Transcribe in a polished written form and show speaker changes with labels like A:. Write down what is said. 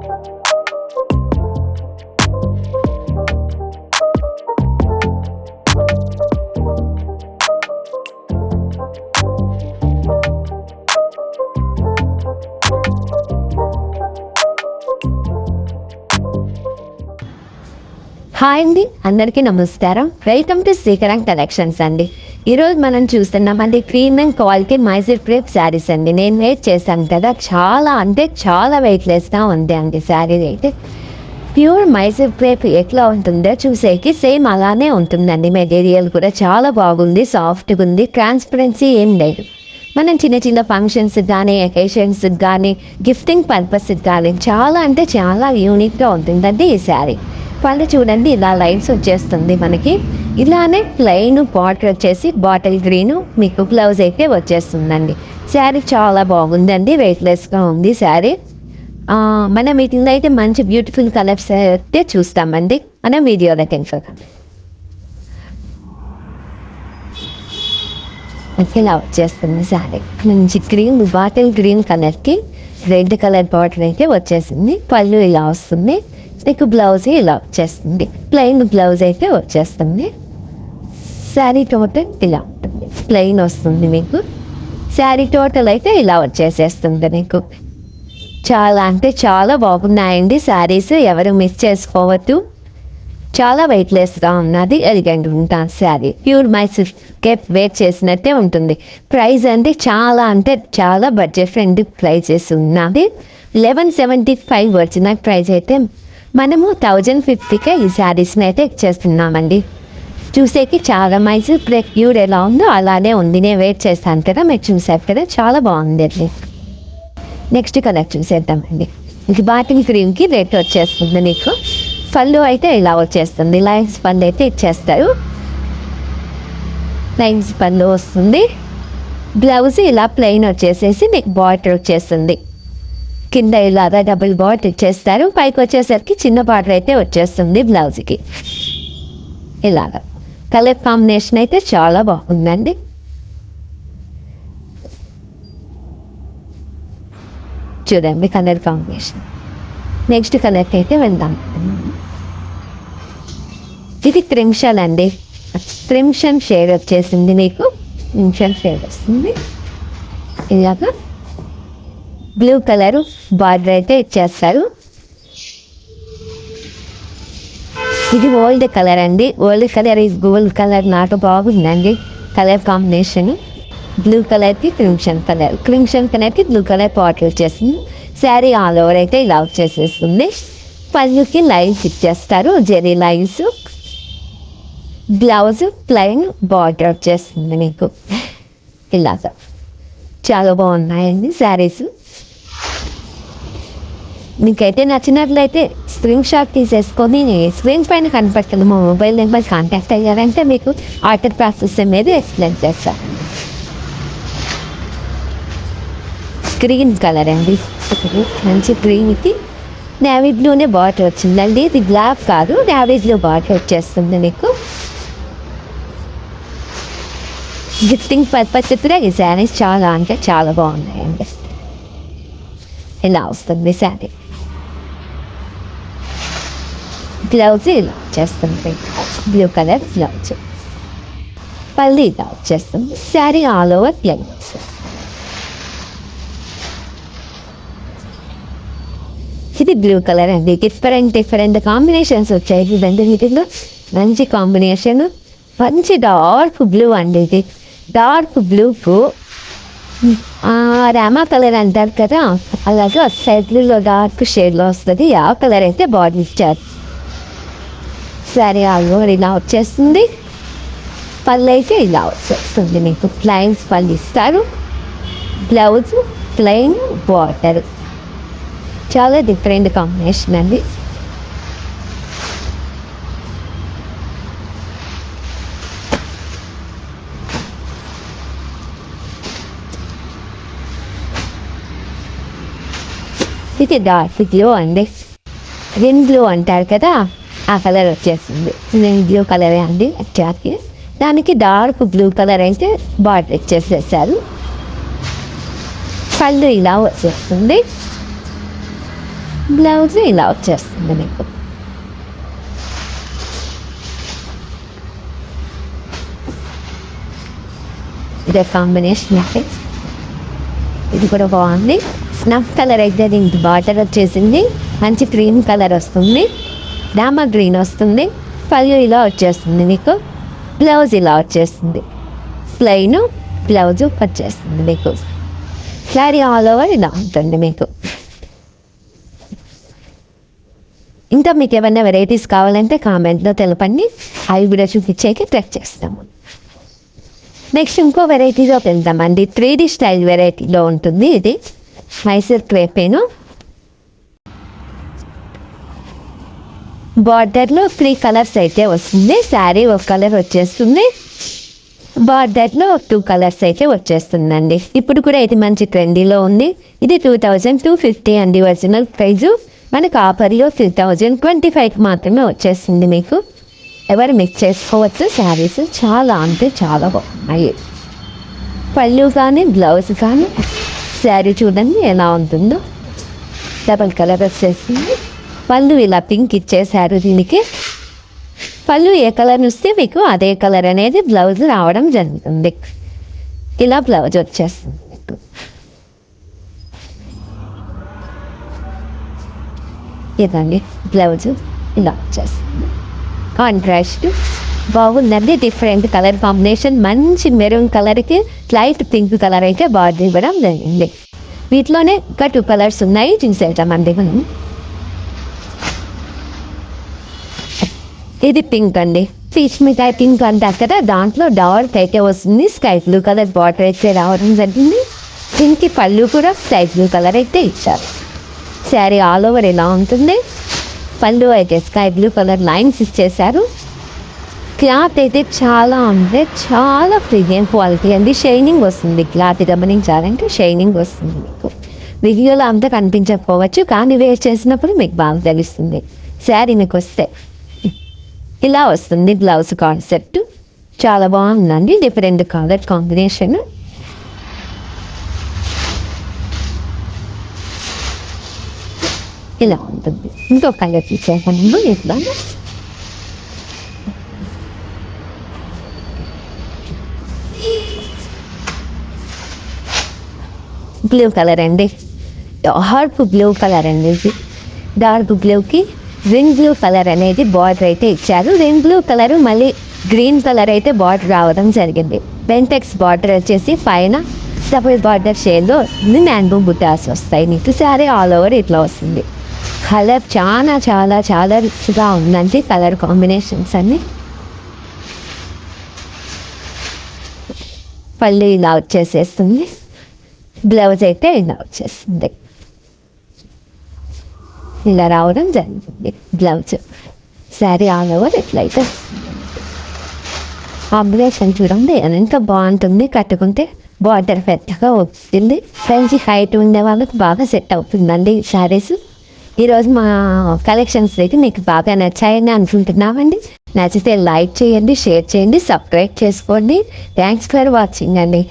A: Hi అండి, అందరికీ నమస్కారం. వెల్కమ్ టు శ్రీకరం కలెక్షన్స్ అండి. ఈరోజు మనం చూస్తున్నామండి premium quality Mysore crepe saris అండి. నేను వెయిట్ చేశాను కదా, చాలా వెయిట్లెస్గా ఉంది అండి శారీ అయితే. ప్యూర్ మైసూర్ క్రేప్ ఎట్లా ఉంటుందో చూసేకి సేమ్ అలానే ఉంటుందండి. మెటీరియల్ కూడా చాలా బాగుంది, సాఫ్ట్గా ఉంది, ట్రాన్స్పరెన్సీ ఏం లేదు. మనం చిన్న ఫంక్షన్స్ కానీ, అకేషన్స్కి కానీ, గిఫ్టింగ్ పర్పస్కి కానీ చాలా యూనిక్గా ఉంటుందండి ఈ శారీ. పళ్ళు చూడండి, ఇలా లైన్స్ వచ్చేస్తుంది మనకి. ఇలానే ప్లెయిన్ బార్డర్ వచ్చేసి బాటిల్ గ్రీను మీకు బ్లౌజ్ అయితే వచ్చేస్తుందండి. శారీ చాలా బాగుందండి, వెయిట్లెస్గా ఉంది శారీ. మనం వీటిలో అయితే మంచి బ్యూటిఫుల్ కలర్స్ అయితే చూస్తామండి మనం వీడియోలో తెలుసుకుందాం. ఇలా వచ్చేస్తుంది శారీ. మంచి గ్రీన్ బాటిల్ గ్రీన్ కలర్కి రెడ్ కలర్ బార్డర్ అయితే వచ్చేసింది. పళ్ళు ఇలా వస్తుంది, మీకు బ్లౌజ్ ఇలా వచ్చేస్తుంది. ప్లెయిన్ బ్లౌజ్ అయితే వచ్చేస్తుంది. శారీ టోటల్ ఇలా ఉంటుంది, ప్లెయిన్ వస్తుంది మీకు. శారీ టోటల్ అయితే ఇలా వచ్చేసేస్తుంది మీకు. చాలా బాగున్నాయండి శారీస్, ఎవరు మిస్ చేసుకోవద్దు. చాలా వెయిట్లెస్గా ఉన్నది, ఎలిగెంట్ ఉంటుంది sari. Pure Mysore crepe wear చేసినట్టే ఉంటుంది. ప్రైస్ చాలా బడ్జెట్ ఫ్రెండ్లీ ప్రైజెస్ ఉన్నది. 1175 ఒరిజినల్ ప్రైస్ అయితే మనము 1050కే ఈ శారీస్ని అయితే ఇచ్చేస్తున్నామండి. చూసేకి చాలా మైసూర్ క్రేప్ ప్యూర్ ఎలా ఉందో అలానే ఉంది. నేను వెయిట్ చేస్తాను కదా, మీరు చూసారు కదా, చాలా బాగుంది అది. నెక్స్ట్ కలర్ చూసేద్దామండి. ఇది బాటిల్ గ్రీన్కి రెడ్ వచ్చేస్తుంది మీకు. పళ్ళు అయితే ఇలా వచ్చేస్తుంది, లైన్స్ పళ్ళు అయితే ఇచ్చేస్తారు. లైన్స్ పళ్ళు వస్తుంది. బ్లౌజ్ ఇలా ప్లెయిన్ వచ్చేసేసి మీకు బార్డర్ వచ్చేస్తుంది. కింద ఇలాగా డబుల్ బార్డర్ ఇచ్చేస్తారు, పైకి వచ్చేసరికి చిన్న బార్డర్ అయితే వచ్చేస్తుంది బ్లౌజ్కి. ఇలాగా కలర్ కాంబినేషన్ అయితే చాలా బాగుందండి. చూడండి కలర్ కాంబినేషన్. నెక్స్ట్ కలర్కి అయితే వెళ్దాం. ఇది క్రిమ్షన్ అండి. క్రిమ్షన్ షేడ్ వచ్చేసింది మీకు. క్రిమ్షన్ షేడ్ వస్తుంది. ఇలాగా బ్లూ కలర్ బార్డర్ అయితే ఇచ్చేస్తారు. ఇది ఓల్డ్ కలర్ అండి. ఓల్డ్ కలర్ ఇది గోల్డ్ కలర్, నాకు బాగుందండి కలర్ కాంబినేషన్. బ్లూ కలర్కి క్రిమ్షన్ కలర్కి బ్లూ కలర్ బార్డర్ వచ్చేసింది. శారీ ఆల్ ఓవర్ అయితే ఇలా వచ్చేసేస్తుంది. పళ్ళుకి లైన్స్ ఇచ్చేస్తారు, zari lines. Blouse plain border వచ్చేస్తుంది మీకు. ఇలాగా చాలా బాగున్నాయండి శారీస్. మీకైతే నచ్చినట్లయితే స్క్రీన్ షాట్ తీసేసుకొని స్క్రీన్ పైన కనపడుతుంది మా మొబైల్ నెంబర్ కాంటాక్ట్ అయ్యారంటే మీకు ఆర్డర్ ప్రాసెస్ అనేది ఎక్స్ప్లెయిన్ చేస్తాను. గ్రీన్ కలర్ అండి, మంచి గ్రీన్కి నేవీ బ్లూనే బార్డర్ వచ్చిందండి. ఇది బ్లాక్ కాదు, నేవీ బ్లూ బార్డర్ వచ్చేస్తుంది మీకు. గిఫ్టింగ్ పర్పస్ కూడా ఈ శారీస్ చాలా బాగున్నాయండి. ఇలా వస్తుంది శారీ. బ్లౌజ్ ఇలా వచ్చేస్తుంది, బ్లూ కలర్ బ్లౌజ్. పళ్ళు ఇలా వచ్చేస్తుంది. Sari all over plain. ఇది బ్లూ కలర్ అండి. డిఫరెంట్ కాంబినేషన్స్ వచ్చాయి. ఇదండి వీటిలో మంచి కాంబినేషన్, మంచి డార్క్ బ్లూ అండి. ఇది డార్క్ బ్లూకు రామా కలర్ అంటారు కదా, అలాగే సైడ్లో డార్క్ షేడ్లో వస్తుంది. ఆ కలర్ అయితే బాడీ ఇచ్చారు. సరే ఆల్గో ఇలా వచ్చేస్తుంది. పళ్ళు అయితే ఇలా వచ్చేస్తుంది మీకు. ప్లైన్స్ పళ్ళు ఇస్తారు, బ్లౌజ్ ప్లెయిన్ బార్డర్. చాలా డిఫరెంట్ కాంబినేషన్ అండి. ఇది డార్క్ బ్లూ అండి. రెయిన్ బ్లూ అంటారు కదా, ఆ కలర్ వచ్చేస్తుంది. రెయిన్ బ్లూ కలరే అండి యాక్చువల్గా. దానికి డార్క్ బ్లూ కలర్ అయితే బార్డర్ ఇచ్చేసేసారు. పళ్ళు ఇలా వచ్చేస్తుంది. బ్లౌజ్ ఇలా వచ్చేస్తుంది మీకు. ఇదే కాంబినేషన్ అయితే ఇది కూడా బాగుంది. స్నఫ్ కలర్ అయితే దీనికి బార్డర్ వచ్చేసింది, మంచి క్రీమ్ కలర్ వస్తుంది, డామా గ్రీన్ వస్తుంది. పళ్ళు ఇలా వచ్చేస్తుంది మీకు, బ్లౌజ్ ఇలా వచ్చేస్తుంది, ప్లెయిన్ బ్లౌజ్ వచ్చేస్తుంది మీకు. శారీ ఆల్ ఓవర్ ఇలా ఉంటుంది మీకు. ఇంకా మీకు ఏమైనా వెరైటీస్ కావాలంటే కామెంట్లో తెలపండి, అవి కూడా చూపించేకి ట్రై చేస్తాము. నెక్స్ట్ ఇంకో వెరైటీలోకి వెళ్దామండి. 3D స్టైల్ వెరైటీలో ఉంటుంది ఇది. మైసూర్ క్రేపేను బార్డర్లో 3 కలర్స్ అయితే వస్తుంది. శారీ ఒక కలర్ వచ్చేస్తుంది, బార్డర్లో 2 కలర్స్ అయితే వచ్చేస్తుందండి. ఇప్పుడు కూడా ఇది మంచి ట్రెండీలో ఉంది. ఇది 2250 అండి ఒరిజినల్ ప్రైజు. మనకు ఆఫర్లో 3025 మాత్రమే వచ్చేస్తుంది మీకు. ఎవరు మిక్స్ చేసుకోవచ్చు. శారీస్ చాలా అంటే చాలా బాగున్నాయి. పళ్ళు కానీ బ్లౌజ్ కానీ శారీ చూడండి ఎలా ఉంటుందో. డబల్ కలర్ వచ్చేసింది. పళ్ళు ఇలా పింక్ ఇచ్చేసారు దీనికి. పళ్ళు ఏ కలర్ వస్తే మీకు అదే కలర్ అనేది బ్లౌజ్ రావడం జరుగుతుంది. ఇలా బ్లౌజ్ వచ్చేస్తుంది మీకు. ఇదండి బ్లౌజ్ ఇలా వచ్చేస్తుంది. కాంట్రాస్ట్ బాగుందండి. డిఫరెంట్ కలర్ కాంబినేషన్, మంచి మెరూన్ కలర్కి లైట్ పింక్ కలర్ అయితే బార్డర్ ఇవ్వడం జరిగింది. వీటిలోనే ఇంకా 2 కలర్స్ ఉన్నాయి, చూసేద్దామండి మనం. ఇది పింక్ అండి, పీచ్ మిఠాయి పింక్ అంటారు కదా, దాంట్లో డార్క్ అయితే వస్తుంది. స్కై బ్లూ కలర్ బార్డర్ అయితే రావడం జరిగింది. దీనికి పళ్ళు కూడా స్కై బ్లూ కలర్ అయితే ఇచ్చారు. శారీ ఆల్ ఓవర్ ఎలా ఉంటుంది. పళ్ళు అయితే స్కై బ్లూ కలర్ లైన్స్ ఇచ్చేసారు. క్లాత్ అయితే చాలా అంటే చాలా ప్రీమియం క్వాలిటీ అండి. షైనింగ్ వస్తుంది. క్లాత్ గమనించాలంటే షైనింగ్ వస్తుంది మీకు. వీడియోలో అంతా కనిపించకపోవచ్చు, కానీ వేర్ చేసినప్పుడు మీకు బాగా తెలుస్తుంది. శారీ మీకు వస్తే ఇలా వస్తుంది. బ్లౌజ్ కాన్సెప్ట్ చాలా బాగుందండి. Different colour combination. ఇలా ఉంటుంది. ఇంకో కలర్ తీసేసాను ఇట్లా. బ్లూ కలర్ అండి, డార్క్ బ్లూ కలర్ అండి. ఇది డార్క్ బ్లూకి రింగ్ బ్లూ కలర్ అనేది బార్డర్ అయితే ఇచ్చారు. రింగ్ బ్లూ కలర్ మళ్ళీ గ్రీన్ కలర్ అయితే బార్డర్ రావడం జరిగింది. బెంటెక్స్ బార్డర్ వచ్చేసి పైన డబుల్ బార్డర్ షేడ్లో మ్యాంగో బుటాస్ వస్తాయి నీకు. శారీ ఆల్ ఓవర్ ఇట్లా వస్తుంది. కలర్ చాలా చాలా చాలా రిచ్గా ఉందండి. కలర్ కాంబినేషన్స్ అన్నీ. పళ్ళు ఇలా వచ్చేసేస్తుంది. బ్లౌజ్ అయితే ఇలా వచ్చేస్తుంది. ఇలా రావడం జరుగుతుంది బ్లౌజ్. శారీ ఆల్ ఓవర్ ఎట్లయితే కాంబినేషన్ చూడండి ఎంత బాగుంటుంది. కట్టుకుంటే బార్డర్ పెద్దగా వస్తుంది. మంచి హైట్ ఉండే వాళ్ళకి బాగా సెట్ అవుతుందండి శారీస్. ఈరోజు మా కలెక్షన్స్ అయితే మీకు బాగా నచ్చాయని అనుకుంటున్నామండి. నచ్చితే లైక్ చేయండి, షేర్ చేయండి, సబ్స్క్రైబ్ చేసుకోండి. థ్యాంక్స్ ఫర్ వాచింగ్ అండి.